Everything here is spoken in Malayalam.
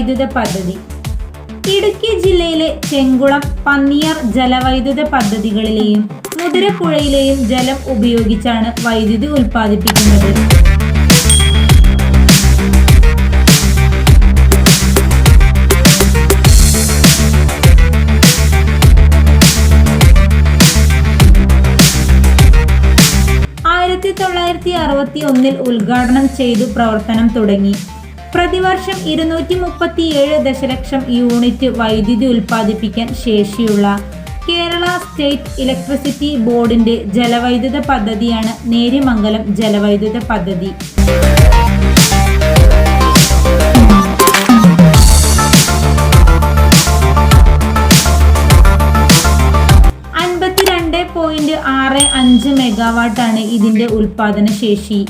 ജലവൈദ്യുത പദ്ധതി. ഇടുക്കി ജില്ലയിലെ ചെങ്കുളം, പന്നിയാർ ജലവൈദ്യുത പദ്ധതികളിലെയും മുതിരപ്പുഴയിലെയും ജലം ഉപയോഗിച്ചാണ് വൈദ്യുതി ഉൽപ്പാദിപ്പിക്കുന്നത്. ഉദ്ഘാടനം ചെയ്തു പ്രവർത്തനം തുടങ്ങി. പ്രതിവർഷം 237 ദശലക്ഷം യൂണിറ്റ് വൈദ്യുതി ഉൽപ്പാദിപ്പിക്കാൻ ശേഷിയുള്ള കേരള സ്റ്റേറ്റ് ഇലക്ട്രിസിറ്റി ബോർഡിന്റെ ജലവൈദ്യുത പദ്ധതിയാണ് നേര്യമംഗലം ജലവൈദ്യുത പദ്ധതി. 62.65 മെഗാവാട്ടാണ് ഇതിന്റെ ഉൽപാദന ശേഷി.